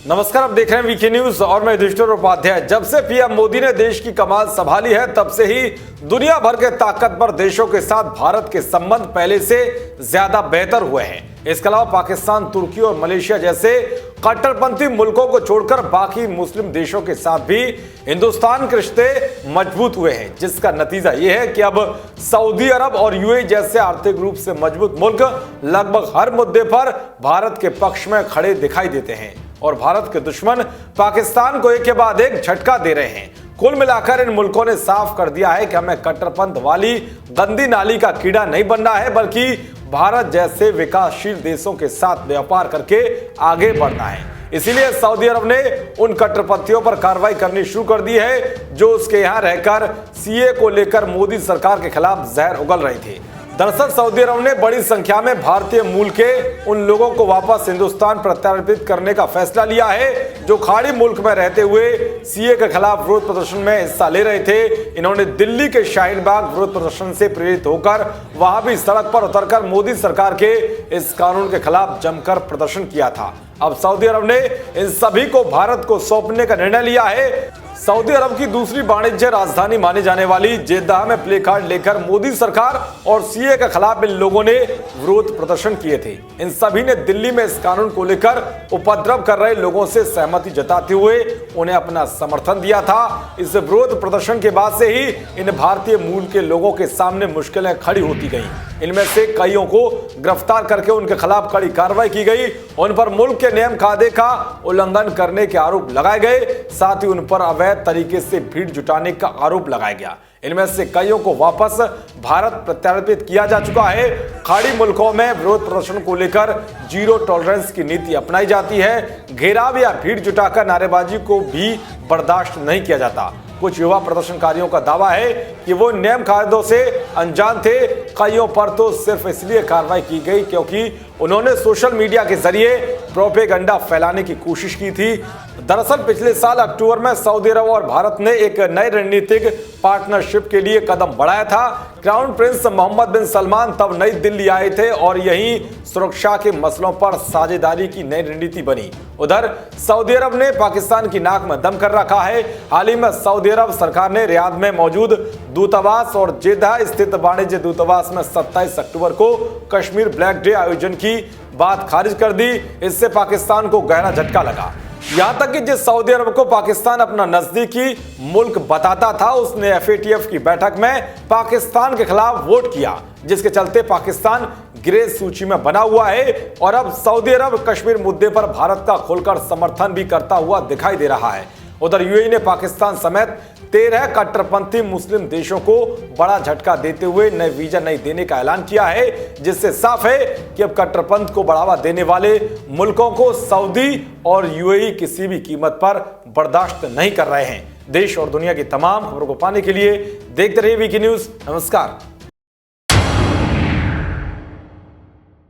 नमस्कार, आप देख रहे हैं वीके न्यूज और मैं युधिष्ठिर उपाध्याय। जब से पीएम मोदी ने देश की कमान संभाली है तब से ही दुनिया भर के ताकतवर देशों के साथ भारत के संबंध पहले से ज्यादा बेहतर हुए हैं। इसके अलावा पाकिस्तान, तुर्की और मलेशिया जैसे कट्टरपंथी मुल्कों को छोड़कर बाकी मुस्लिम देशों के साथ भी हिंदुस्तान के रिश्ते मजबूत हुए हैं, जिसका नतीजा यह है कि अब सऊदी अरब और यूएई जैसे आर्थिक रूप से मजबूत मुल्क लगभग हर मुद्दे पर भारत के पक्ष में खड़े दिखाई देते हैं और भारत के दुश्मन पाकिस्तान को एक के बाद एक झटका दे रहे हैं। कुल मिलाकर इन मुल्कों ने साफ कर दिया है कि हमें कट्टरपंथ वाली गंदी नाली का कीड़ा नहीं बनना है, बल्कि भारत जैसे विकासशील देशों के साथ व्यापार करके आगे बढ़ना है। इसीलिए सऊदी अरब ने उन कट्टरपंथियों पर कार्रवाई करनी शुरू कर दी है जो उसके यहां रहकर सीए को लेकर मोदी सरकार के खिलाफ जहर उगल रही थी। दरअसल सऊदी अरब ने बड़ी संख्या में भारतीय मूल के उन लोगों को वापस हिंदुस्तान प्रत्यार्पित करने का फैसला लिया है जो खाड़ी मुल्क में रहते हुए सीए के खिलाफ विरोध प्रदर्शन में हिस्सा ले रहे थे। इन्होंने दिल्ली के शाहीन बाग विरोध प्रदर्शन से प्रेरित होकर वहां भी सड़क पर उतरकर मोदी सरकार के इस कानून के खिलाफ जमकर प्रदर्शन किया था। अब सऊदी अरब ने इन सभी को भारत को सौंपने का निर्णय लिया है। सऊदी अरब की दूसरी वाणिज्य राजधानी माने जाने वाली जेद्दाह में प्ले कार्ड लेकर मोदी सरकार और सीए के खिलाफ इन लोगों ने विरोध प्रदर्शन किए थे। इन सभी ने दिल्ली में इस कानून को लेकर उपद्रव कर रहे लोगों से सहमति जताते हुए उन्हें अपना समर्थन दिया था। इस विरोध प्रदर्शन के बाद से ही इन भारतीय मूल के लोगों के सामने मुश्किलें खड़ी होती गईं। इनमें से कईयों को गिरफ्तार करके उनके खिलाफ कड़ी कार्रवाई की गई। उन पर मुल्क के नियम कायदे का उल्लंघन करने के आरोप लगाए गए, साथ ही उन पर अवैध तरीके से भीड़ जुटाने का आरोप लगाया गया। इनमें से कईयों को वापस भारत प्रत्यार्पित किया जा चुका है। खाड़ी मुल्कों में विरोध प्रदर्शन को लेकर जीरो टॉलरेंस की नीति अपनाई जाती है। घेराव या भीड़ जुटाकर नारेबाजी को भी बर्दाश्त नहीं किया जाता। कुछ युवा प्रदर्शनकारियों का दावा है कि वो नियम कायदों से अनजान थे। कईयों पर तो सिर्फ इसलिए कार्रवाई की गई क्योंकि उन्होंने सोशल मीडिया के जरिए प्रोपेगेंडा फैलाने की कोशिश की थी। दरअसल पिछले साल अक्टूबर में सऊदी अरब और भारत ने एक नई रणनीतिक पार्टनरशिप के लिए कदम बढ़ाया था। क्राउन प्रिंस मोहम्मद बिन सलमान तब नई दिल्ली आए थे और यहीं सुरक्षा के मसलों पर साझेदारी की नई रणनीति बनी। उधर सऊदी अरब ने पाकिस्तान की नाक में दम कर रखा है। हाल ही में सऊदी अरब सरकार ने रियाद में मौजूद दूतावास और जेद्दाह स्थित वाणिज्य दूतावास में 27 अक्टूबर को कश्मीर ब्लैक डे आयोजन की बात खारिज कर दी। इससे पाकिस्तान को गहरा झटका लगा। यहां तक कि जिस सऊदी अरब को पाकिस्तान अपना नजदीकी मुल्क बताता था, उसने एफएटीएफ की बैठक में पाकिस्तान के खिलाफ वोट किया, जिसके चलते पाकिस्तान ग्रे सूची में बना हुआ है और अब सऊदी अरब कश्मीर मुद्दे पर भारत का खुलकर समर्थन भी करता हुआ दिखाई दे रहा है। उधर यूएई ने पाकिस्तान समेत 13 कट्टरपंथी मुस्लिम देशों को बड़ा झटका देते हुए नए वीजा नहीं देने का ऐलान किया है, जिससे साफ है कि अब कट्टरपंथ को बढ़ावा देने वाले मुल्कों को सऊदी और यूएई किसी भी कीमत पर बर्दाश्त नहीं कर रहे हैं। देश और दुनिया की तमाम खबरों को पाने के लिए देखते रहिए वीके न्यूज। नमस्कार।